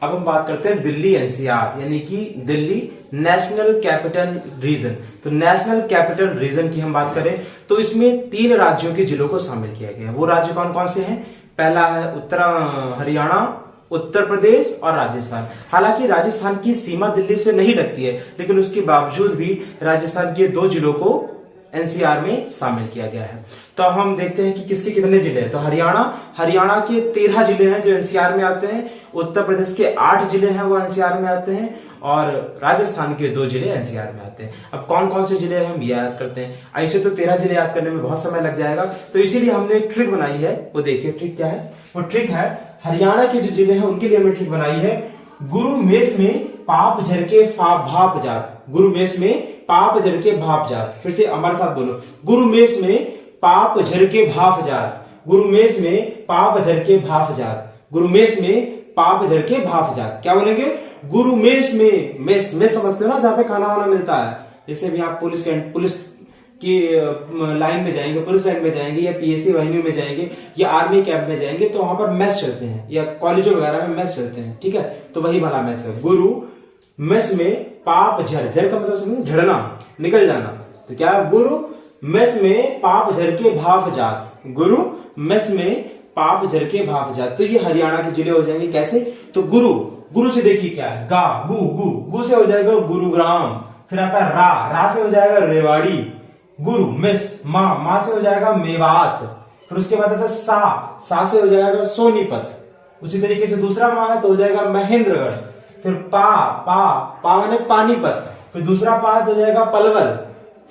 अब हम बात करते हैं दिल्ली एनसीआर यानी कि दिल्ली नेशनल कैपिटल रीजन। तो नेशनल कैपिटल रीजन की हम बात करें तो इसमें 3 राज्यों के जिलों को शामिल किया गया है। वो राज्य कौन कौन से हैं? पहला है उत्तर हरियाणा, उत्तर प्रदेश और राजस्थान। हालांकि राजस्थान की सीमा दिल्ली से नहीं लगती है, लेकिन उसके बावजूद भी राजस्थान के 2 जिलों को एनसीआर में शामिल किया गया है। तो अब हम देखते हैं कि किसके कितने जिले हैं। तो हरियाणा के 13 जिले हैं जो एनसीआर में आते हैं, उत्तर प्रदेश के 8 जिले हैं वो एनसीआर में आते हैं और राजस्थान के 2 जिले एनसीआर में आते हैं। अब कौन कौन से जिले हैं हम याद करते हैं। ऐसे तो 13 जिले याद करने में बहुत समय लग जाएगा, तो इसीलिए हमने एक ट्रिक बनाई है। वो देखिए ट्रिक क्या है। वो ट्रिक है हरियाणा के जो जिले हैं उनके लिए हमने ट्रिक बनाई है। गुरु मेष में पाप झरके भाप जात, गुरु मेष में पाप झरके भाप जात। फिर से हमारे साथ बोलो, गुरु मेष में पाप झरके भाप जात, गुरु मेष में पाप झरके भाप जात, गुरु मेष में पाप झरके भाप जात। क्या बोलेंगे? गुरु मेष में, मेष समझते हो ना, जहां पे खाना वाना मिलता है। जैसे भी आप पुलिस की लाइन में जाएंगे, पुलिस लाइन में जाएंगे या पीएससी वाहिनी में जाएंगे या आर्मी कैंप में जाएंगे तो वहां पर मेस चलते हैं या कॉलेजों वगैरह में मेस चलते हैं। ठीक है, तो वही वाला मेस है। गुरु मेष में पाप झर का मतलब समझे झड़ना, निकल जाना। तो क्या है? गुरु मेष में पाप झर के भाप जात, गुरु मेष में पाप झर के भाप जात। तो ये हरियाणा के जिले हो जाएंगे। कैसे? तो गुरु से देखिए क्या है, गा गु से हो जाएगा गुरुग्राम। फिर आता है रा से हो जाएगा रेवाड़ी। गुरु मेष मां से हो जाएगा मेवात। फिर उसके बाद आता है सा से हो जाएगा सोनीपत। उसी तरीके से दूसरा माह है तो हो जाएगा महेंद्रगढ़। फिर पा माने पानीपत। फिर दूसरा पा हो जाएगा पलवल।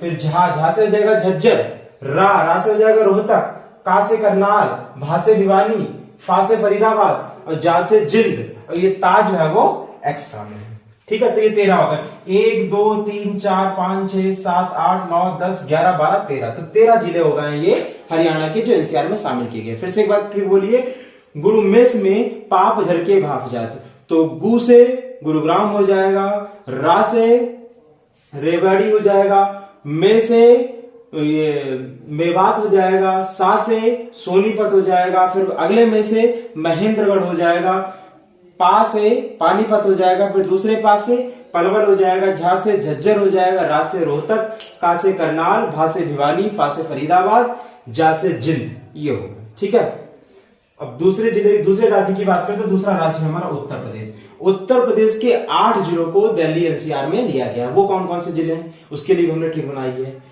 फिर झा से हो जाएगा झज्जर। रा से हो जाएगा रोहतक। का से करनाल, भा से भिवानी, फा से फरीदाबाद और जा से जिंद। और ये ताज जो है वो एक्स्ट्रा में है। ठीक है, तो ये 13 हो गए। 1 2 3 4 5 6 7 8 9 10 11 12 13। तो 13 जिले हो गए ये हरियाणा के जो एनसीआर में शामिल किए गए। फिर से एक बार ट्रिक बोलिए। गुरु मेष में पाप झरके भाप जात। तो गु से गुरुग्राम हो जाएगा, रा से रेवाड़ी हो जाएगा, मे से ये मेवात हो जाएगा, सा से सोनीपत हो जाएगा। फिर अगले में से महेंद्रगढ़ हो जाएगा, पा से पानीपत हो जाएगा। फिर दूसरे पास से पलवल हो जाएगा, झा से झज्जर हो जाएगा, रा से रोहतक, का से करनाल, भा से भिवानी, फा से फरीदाबाद, जा से जिंद। ये होगा। ठीक है, अब दूसरे राज्य की बात करें तो दूसरा राज्य है हमारा उत्तर प्रदेश। उत्तर प्रदेश के 8 जिलों को दिल्ली एनसीआर में लिया गया। वो कौन कौन से जिले हैं उसके लिए हमने ट्रिक बनाई है।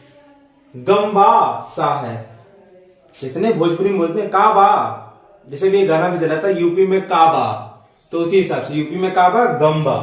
गंबा सा है, जिसने भोजपुरी में बोलते हैं काबा। जैसे भी गाना भी चला था यूपी में काबा, तो उसी हिसाब से यूपी में काबा गंबा।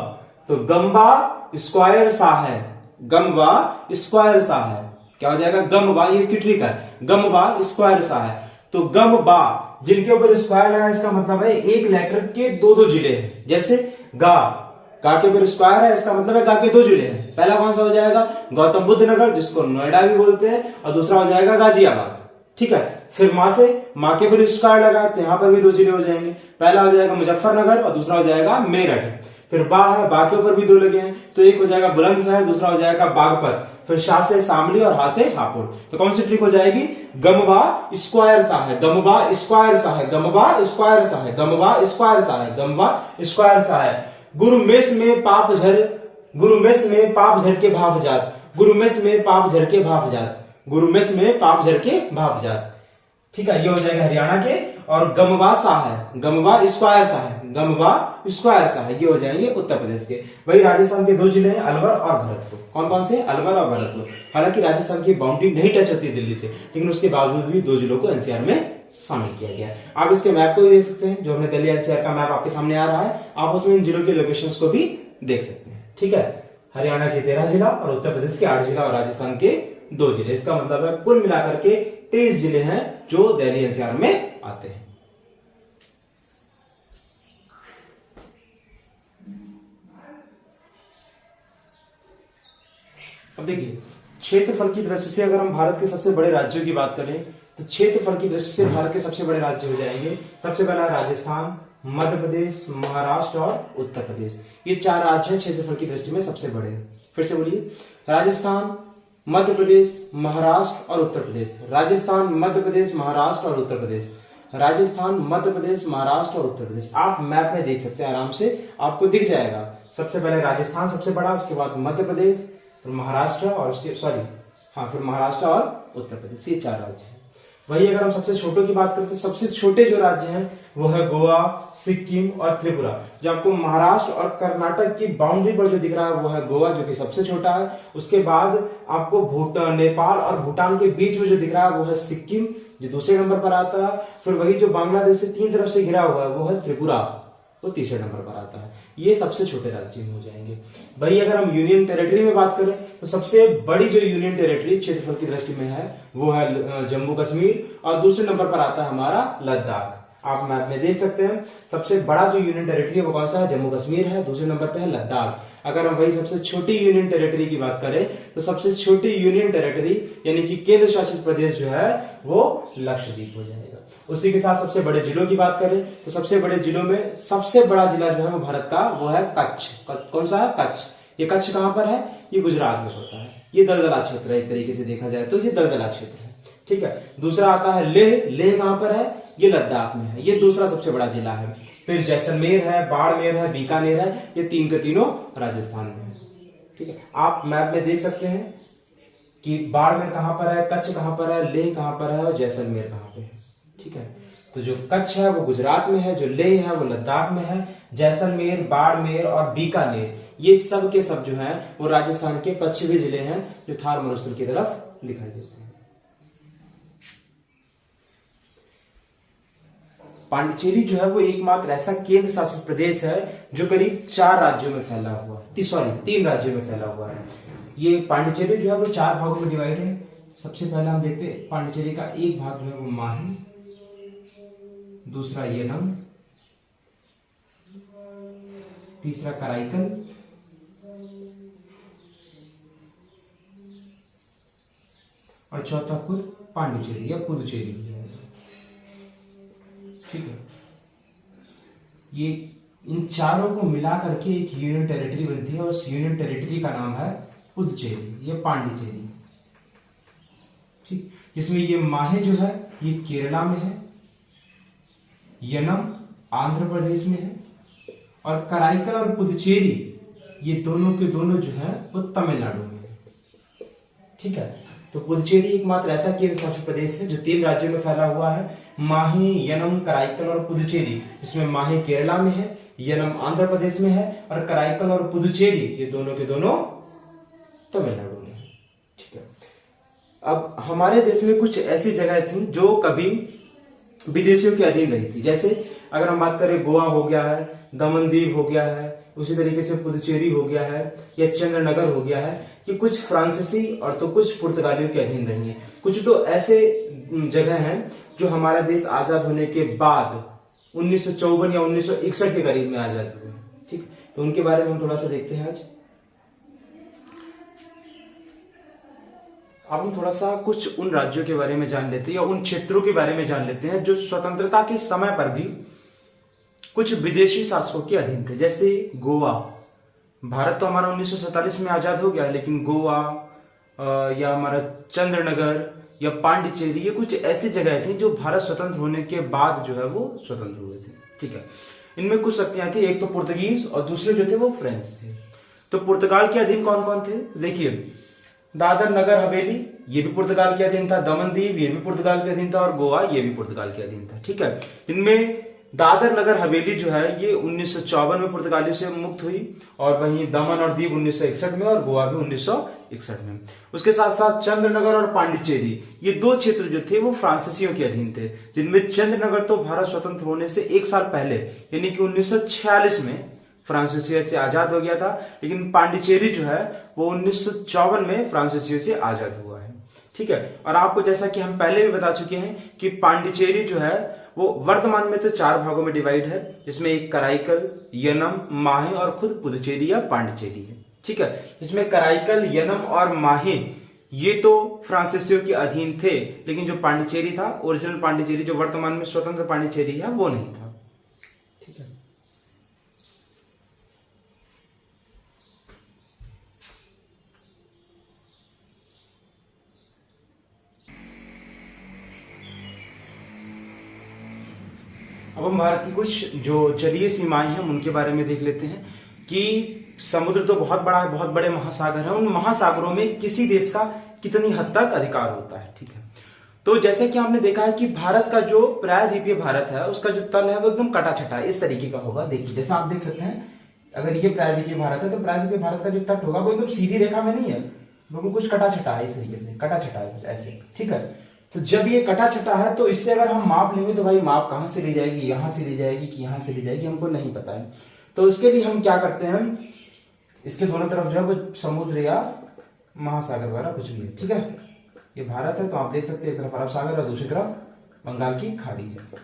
तो गंबा स्क्वायर सा है, गंबा स्क्वायर सा है। क्या हो जाएगा? गंबा। ये इसकी ट्रिक है, गंबा स्क्वायर सा है। तो गंबा जिनके ऊपर स्क्वायर लगा इसका मतलब है एक लेटर के 2 जिले हैं। जैसे गा के ऊपर स्क्वायर है, इसका मतलब है गा के 2 जिले हैं। पहला कौन सा हो जाएगा? गौतम बुद्ध नगर, जिसको नोएडा भी बोलते हैं, और दूसरा हो जाएगा गाजियाबाद। ठीक है, फिर मां के ऊपर स्क्वायर लगा तो यहां पर भी 2 जिले हो जाएंगे। पहला हो जाएगा मुजफ्फरनगर और दूसरा हो जाएगा मेरठ। फिर बा है, बा के ऊपर भी 2 लगे हैं, तो एक हो जाएगा बुलंदशहर, दूसरा हो जाएगा बागपत। फिर शाह से शामली और हा से हापुड़। तो कौन सी ट्रिक हो जाएगी? गमबा स्क्वायर सा है, गमबा स्क्वायर सा है, गमबा स्क्वायर सा है, गमबा स्क्वायर सा है, गमबा स्क्वायर सा है। गुरु मेष में पाप झर के भाप जात, गुरु मेष में पाप झर के भाप जात, गुरु मेष में पाप झर के भाप जात। ठीक है, ये हो जाएगा हरियाणा के। और गमबा सा है, गमबा स्क्वायर सा है, गमबा स्क्वायर सा है, ये हो जाएंगे उत्तर प्रदेश के। वही राजस्थान के 2 जिले हैं अलवर और भरतपुर। कौन कौन से? अलवर और भरतपुर। हालांकि राजस्थान की बाउंड्री नहीं टच होती दिल्ली से, लेकिन उसके बावजूद भी 2 जिलों को एनसीआर में शामिल किया गया है। आप इसके मैप को भी देख सकते हैं, जो हमने दिल्ली एनसीआर का मैप आपके सामने आ रहा है, आप उसमें इन जिलों के लोकेशंस को भी देख सकते हैं। ठीक है, हरियाणा के 13 जिला और उत्तर प्रदेश के 8 जिला और राजस्थान के 2 जिले। इसका मतलब है कुल मिलाकर के 23 जिले हैं जो दिल्ली एनसीआर में आते हैं। अब देखिए, क्षेत्रफल की दृष्टि से अगर हम भारत के सबसे बड़े राज्यों की बात करें तो क्षेत्रफल की दृष्टि से भारत के सबसे बड़े राज्य हो जाएंगे। सबसे पहला राजस्थान, मध्य प्रदेश, महाराष्ट्र और उत्तर प्रदेश। ये 4 राज्य हैं क्षेत्रफल की दृष्टि में सबसे बड़े। फिर से बोलिए, राजस्थान, मध्य प्रदेश, महाराष्ट्र और उत्तर प्रदेश। राजस्थान, मध्य प्रदेश, महाराष्ट्र और उत्तर प्रदेश। राजस्थान, मध्य प्रदेश, महाराष्ट्र और उत्तर प्रदेश। आप मैप में देख सकते हैं, आराम से आपको दिख जाएगा। सबसे पहले राजस्थान सबसे बड़ा, उसके बाद मध्य प्रदेश, फिर महाराष्ट्र और उसके फिर महाराष्ट्र और उत्तर प्रदेश, ये 4 राज्य हैं। वही अगर हम सबसे छोटों की बात करें तो सबसे छोटे जो राज्य हैं वो है गोवा, सिक्किम और त्रिपुरा। जो आपको महाराष्ट्र और कर्नाटक की बाउंड्री पर जो दिख रहा है वो है गोवा, जो कि सबसे छोटा है। उसके बाद आपको भूटान, नेपाल और भूटान के बीच में जो दिख रहा है वो है सिक्किम, जो दूसरे नंबर पर आता है। फिर वही जो बांग्लादेश से 3 तरफ से घिरा हुआ है वो है त्रिपुरा, वो तीसरे नंबर पर आता है। ये सबसे छोटे राज्य हो जाएंगे। भाई अगर हम यूनियन टेरिटरी में बात करें तो सबसे बड़ी जो यूनियन टेरिटरी क्षेत्रफल की दृष्टि में है वो है जम्मू कश्मीर, और दूसरे नंबर पर आता है हमारा लद्दाख। आप मैप में देख सकते हैं सबसे बड़ा जो यूनियन टेरिटरी है वो कौन सा है, जम्मू कश्मीर है, दूसरे नंबर पे है लद्दाख। अगर हम वही सबसे छोटी यूनियन टेरिटरी की बात करें तो सबसे छोटी यूनियन टेरिटरी यानी कि केंद्र शासित प्रदेश जो है वो लक्षद्वीप हो जाएगा। उसी के साथ सबसे बड़े जिलों की बात करें तो सबसे बड़े जिलों में सबसे बड़ा जिला जो है वो भारत का वो है कच्छ। कौन सा है, कच्छ। ये कच्छ कहां पर है, ये गुजरात में पड़ता है। ये दलदला क्षेत्र है, एक तरीके से देखा जाए तो ये दलदला क्षेत्र है, ठीक है। दूसरा आता है लेह। लेह कहां पर है, ये लद्दाख में है, ये दूसरा सबसे बड़ा जिला है। फिर जैसलमेर है, बाड़मेर है, बीकानेर है, ये 3 के तीनों राजस्थान में है, ठीक है। आप मैप में देख सकते हैं कि बाड़मेर कहां पर है, कच्छ कहां पर है, लेह कहां पर है और जैसलमेर कहां पे है, ठीक है। तो जो कच्छ है वो गुजरात में है, जो लेह है वो लद्दाख में है, जैसलमेर, बाड़मेर और बीकानेर ये सब के सब जो है वो राजस्थान के पश्चिमी जिले हैं जो थार मरुस्थल की तरफ दिखाई देते हैं। पांडिचेरी जो है वो एकमात्र ऐसा केंद्र शासित प्रदेश है जो करीब 4 राज्यों में फैला हुआ है, 3 राज्यों में फैला हुआ है। ये पांडिचेरी जो है वो 4 भागों में डिवाइड है। सबसे पहले हम देखते हैं पांडिचेरी का एक भाग जो है वो माही, दूसरा येलम, तीसरा कराईकल, और चौथा खुद पांडिचेरी या पुदुचेरी, ठीक है। ये इन चारों को मिला करके एक यूनियन टेरिटरी बनती है और उस यूनियन टेरिटरी का नाम है पुदुचेरी या पांडिचेरी, ठीक। जिसमें ये माहे जो है ये केरला में है, यनम आंध्र प्रदेश में है, और कराईकल और पुदुचेरी ये दोनों के दोनों जो है वो तमिलनाडु में है, ठीक है। तो पुदुचेरी एकमात्र ऐसा केंद्र शासित प्रदेश है जो 3 राज्यों में फैला हुआ है, माही, यनम, कराईकल और पुदुचेरी। इसमें माही केरला में है, यनम आंध्र प्रदेश में है, और कराईकल और पुदुचेरी ये दोनों के दोनों तमिलनाडु में है, ठीक है। अब हमारे देश में कुछ ऐसी जगह थी जो कभी विदेशियों के अधीन रही थी। जैसे अगर हम बात करें गोवा हो गया है, दमन दीव हो गया है, उसी तरीके से पुदुचेरी हो गया है या चंद्रनगर हो गया है, कि कुछ फ्रांसीसी और तो कुछ पुर्तगालियों के अधीन रही हैं। कुछ तो ऐसे जगह हैं जो हमारा देश आजाद होने के बाद 1954 या 1961 के करीब में आजाद हुए, ठीक। तो उनके बारे में हम थोड़ा सा देखते हैं आज। अब हम थोड़ा सा कुछ उन राज्यों के बारे में जान लेते हैं या उन क्षेत्रों के बारे में जान लेते हैं जो स्वतंत्रता के समय पर भी कुछ विदेशी शासकों के अधीन थे। जैसे गोवा, भारत तो हमारा 1947 में आजाद हो गया, लेकिन गोवा या हमारा चंद्रनगर या पांडिचेरी ये कुछ ऐसी जगह थी जो भारत स्वतंत्र होने के बाद जो है वो स्वतंत्र हुए थे, ठीक है। इनमें कुछ शक्तियां थी, एक तो पुर्तगीज और दूसरे जो थे वो फ्रेंच थे। तो पुर्तगाल के अधीन कौन कौन थे, देखिए दादर नगर हवेली ये भी पुर्तगाल के अधीन था, दमन दीव ये भी पुर्तगाल के अधीन था, और गोवा ये भी पुर्तगाल के अधीन था, ठीक है। इनमें दादर नगर हवेली जो है ये 1954 में पुर्तगालियों से मुक्त हुई, और वहीं दमन और दीव 1961 में, और गोवा भी 1961 में। उसके साथ साथ चंद्रनगर और पांडिचेरी ये 2 क्षेत्र जो थे वो फ्रांसीसियों के अधीन थे, जिनमें चंद्रनगर तो भारत स्वतंत्र होने से 1 साल पहले यानी कि 1946 में फ्रांसीसियों से आजाद हो गया था, लेकिन पांडिचेरी जो है वो 1954 में फ्रांसीसियों से आजाद हुआ है, ठीक है। और आपको जैसा कि हम पहले भी बता चुके हैं कि पांडिचेरी जो है वो वर्तमान में तो 4 भागों में डिवाइड है, जिसमें एक कराईकल, यनम, माहे और खुद पुदुचेरी या पांडिचेरी है, ठीक है। इसमें कराईकल, यनम और माहे ये तो फ्रांसीसियों के अधीन थे, लेकिन जो पांडिचेरी था, ओरिजिनल पांडिचेरी जो वर्तमान में स्वतंत्र पांडिचेरी है, वो नहीं था, ठीक है। अब हम भारत की कुछ जो जलीय सीमाएं हैं उनके बारे में देख लेते हैं कि समुद्र तो बहुत बड़ा है, बहुत बड़े महासागर हैं, उन महासागरों में किसी देश का कितनी हद तक अधिकार होता है। ठीक है, तो जैसे कि हमने देखा है कि भारत का जो प्रायद्वीपीय भारत है उसका जो तल है वो एकदम कटा छटा इस तरीके का होगा। देखिए जैसा आप देख सकते हैं, अगर ये प्रायद्वीपीय भारत है तो प्रायद्वीपीय भारत का जो तट होगा वो एकदम सीधी रेखा में नहीं है, बिल्कुल कुछ कटा छटा है, इस तरीके से कटा छटा है कुछ ऐसे। ठीक है, तो जब ये कटा छटा है तो इससे अगर हम माप लेंगे तो भाई माप कहां से ली जाएगी, यहां से ली जाएगी कि यहां से ली जाएगी, हमको नहीं पता है। तो उसके लिए हम क्या करते हैं, इसके दोनों तरफ जो है वो समुद्र या महासागर वगैरह कुछ भी है। ठीक है, ये भारत है तो आप देख सकते हैं एक तरफ अरब सागर और दूसरी तरफ बंगाल की खाड़ी है।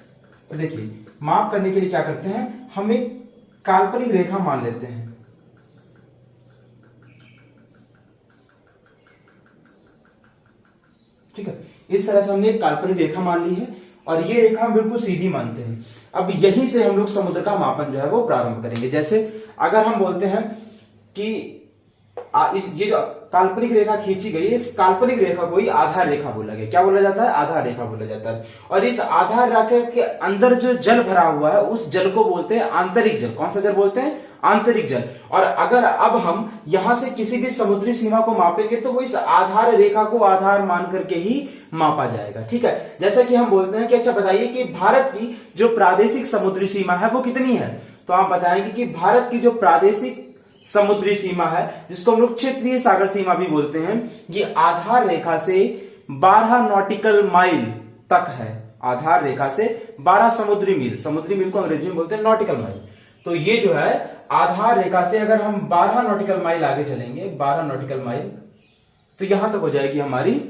तो देखिए माप करने के लिए क्या करते हैं, हम एक काल्पनिक रेखा मान लेते हैं। ठीक है, इस तरह से हमने एक काल्पनिक रेखा मान ली है और ये रेखा हम बिल्कुल सीधी मानते हैं। अब यहीं से हम लोग समुद्र का मापन जो है वो प्रारंभ करेंगे। जैसे अगर हम बोलते हैं कि ये जो काल्पनिक रेखा खींची गई है, इस काल्पनिक रेखा को ही आधार रेखा बोला गया। क्या बोला जाता है, आधार रेखा बोला जाता है। और इस आधार रेखा के अंदर जो जल भरा हुआ है उस जल को बोलते हैं आंतरिक जल। कौन सा जल बोलते हैं, आंतरिक जल। और अगर अब हम यहां से किसी भी समुद्री सीमा को मापेंगे तो वो इस आधार रेखा को आधार मान करके ही मापा जाएगा। ठीक है, जैसा कि हम बोलते हैं कि अच्छा बताइए कि भारत की जो प्रादेशिक समुद्री सीमा है वो कितनी है, तो आप बताएंगे कि भारत की जो प्रादेशिक समुद्री सीमा है जिसको हम लोग क्षेत्रीय सागर सीमा भी बोलते हैं, ये आधार रेखा से 12 नॉटिकल माइल तक है। आधार रेखा से 12 समुद्री मील को अंग्रेजी में बोलते हैं नॉटिकल माइल। तो ये जो है आधार रेखा से अगर हम 12 नॉटिकल माइल आगे चलेंगे, 12 नॉटिकल माइल, तो यहां तक हो जाएगी हमारी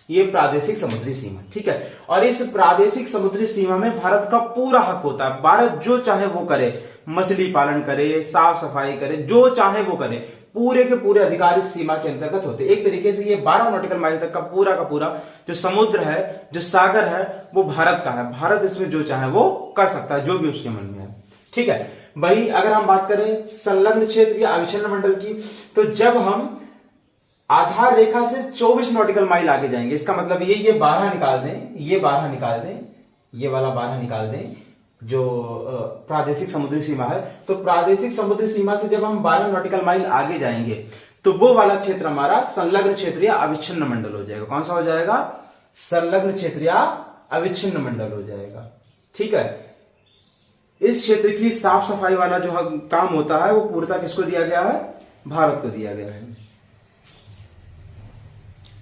ये प्रादेशिक समुद्री सीमा। ठीक है, और इस प्रादेशिक समुद्री सीमा में भारत का पूरा हक होता है। भारत जो चाहे वो करे, मछली पालन करे, साफ सफाई करे, जो चाहे वो करे, पूरे के पूरे अधिकार इस सीमा के अंतर्गत होते हैं। एक तरीके से ये 12 नॉटिकल माइल तक का पूरा जो समुद्र है, जो सागर है, वो भारत का है। भारत इसमें जो चाहे वो कर सकता है, जो भी उसके मन में है। ठीक है, वही अगर हम बात करें संलग्न क्षेत्र या अविच्छिन्न मंडल की, तो जब हम आधार रेखा से 24 नॉटिकल माइल आगे जाएंगे, इसका मतलब ये 12 निकाल दें, ये 12 निकाल दें, ये वाला 12 निकाल दें, जो प्रादेशिक समुद्री सीमा है, तो प्रादेशिक समुद्री सीमा से जब हम 12 नॉटिकल माइल आगे जाएंगे तो वो वाला क्षेत्र हमारा संलग्न क्षेत्र या अविच्छिन्न मंडल हो जाएगा। कौन सा हो जाएगा, संलग्न क्षेत्र या अविच्छिन्न मंडल हो जाएगा। ठीक है, इस क्षेत्र की साफ सफाई वाला जो काम होता है वो पूर्णतः किसको दिया गया है, भारत को दिया गया है।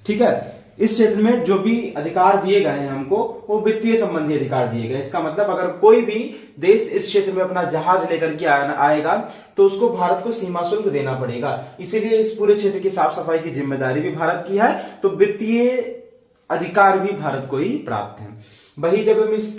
ठीक है, इस क्षेत्र में जो भी अधिकार दिए गए हैं हमको, वो वित्तीय संबंधी अधिकार दिए गए। इसका मतलब अगर कोई भी देश इस क्षेत्र में अपना जहाज लेकर के आएगा तो उसको भारत को सीमा शुल्क देना पड़ेगा। इसीलिए इस पूरे क्षेत्र की साफ सफाई की जिम्मेदारी भी भारत की है, तो वित्तीय अधिकार भी भारत को ही प्राप्त है। वही जब हम इस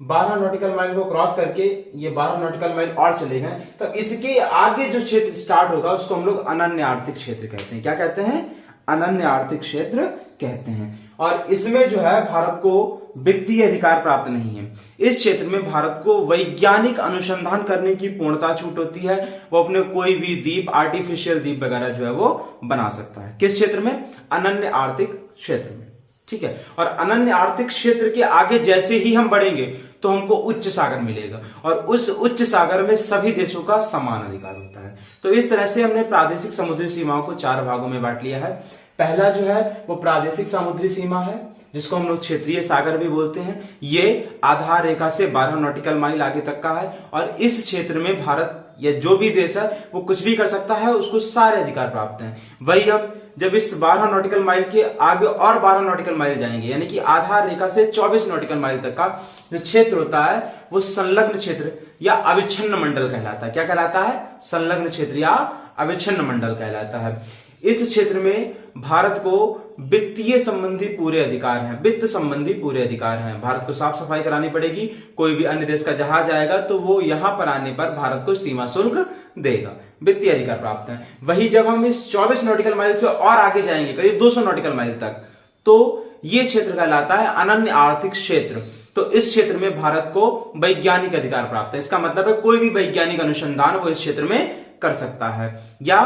12 नॉटिकल माइल को क्रॉस करके ये 12 नॉटिकल माइल और चले गए तो इसके आगे जो क्षेत्र स्टार्ट होगा उसको हम लोग अनन्य आर्थिक क्षेत्र कहते हैं। क्या कहते हैं, अनन्य आर्थिक क्षेत्र कहते हैं। और इसमें जो है भारत को वित्तीय अधिकार प्राप्त नहीं है। इस क्षेत्र में भारत को वैज्ञानिक अनुसंधान करने की पूर्णता छूट होती है। वो अपने कोई भी द्वीप, आर्टिफिशियल द्वीप वगैरह जो है वो बना सकता है। किस क्षेत्र में, अनन्य आर्थिक क्षेत्र में। ठीक है, और अनन्य आर्थिक क्षेत्र के आगे जैसे ही हम बढ़ेंगे तो हमको उच्च सागर मिलेगा और उस उच्च सागर में सभी देशों का समान अधिकार होता है। तो इस तरह से हमने प्रादेशिक समुद्री सीमाओं को 4 भागों में बांट लिया है। पहला जो है वो प्रादेशिक समुद्री सीमा है जिसको हम लोग क्षेत्रीय सागर भी बोलते हैं। ये आधार रेखा से 12 नॉटिकल माइल आगे तक का है और इस क्षेत्र में भारत या जो भी देश है वो कुछ भी कर सकता है, उसको सारे अधिकार प्राप्त हैं। वही हम जब इस 12 नॉटिकल माइल के आगे और 12 नॉटिकल माइल जाएंगे, यानी कि आधार रेखा से 24 नॉटिकल माइल तक का जो क्षेत्र होता है वो संलग्न क्षेत्र या अविच्छिन्न मंडल कहलाता है। क्या कहलाता है, संलग्न क्षेत्र या अविच्छिन्न मंडल कहलाता है। इस क्षेत्र में भारत को वित्तीय संबंधी पूरे अधिकार हैं, वित्त संबंधी पूरे अधिकार हैं। भारत को साफ सफाई करानी पड़ेगी, कोई भी अन्य देश का जहाज आएगा तो वो यहां पर आने पर भारत को सीमा शुल्क देगा, वित्तीय अधिकार प्राप्त है। वही जब हम इस 24 नॉटिकल माइल से और आगे जाएंगे करीब 200 नॉटिकल माइल तक, तो ये क्षेत्र कहलाता है अनन्य आर्थिक क्षेत्र। तो इस क्षेत्र में भारत को वैज्ञानिक अधिकार प्राप्त है। इसका मतलब है कोई भी वैज्ञानिक अनुसंधान वो इस क्षेत्र में कर सकता है या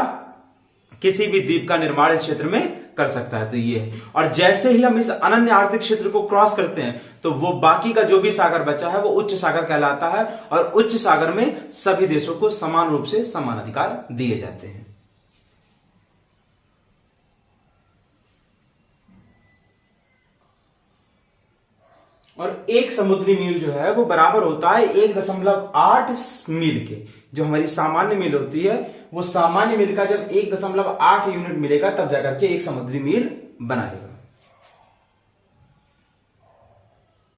किसी भी द्वीप का निर्माण इस क्षेत्र में कर सकता है। तो ये है, और जैसे ही हम इस अनन्य आर्थिक क्षेत्र को क्रॉस करते हैं तो वो बाकी का जो भी सागर बचा है वो उच्च सागर कहलाता है, और उच्च सागर में सभी देशों को समान रूप से समान अधिकार दिए जाते हैं। और एक समुद्री मील जो है वो बराबर होता है 1.8 मील के। जो हमारी सामान्य मील होती है वो सामान्य मील का जब 1.8 यूनिट मिलेगा तब जाकर के एक समुद्री मील बनाएगा।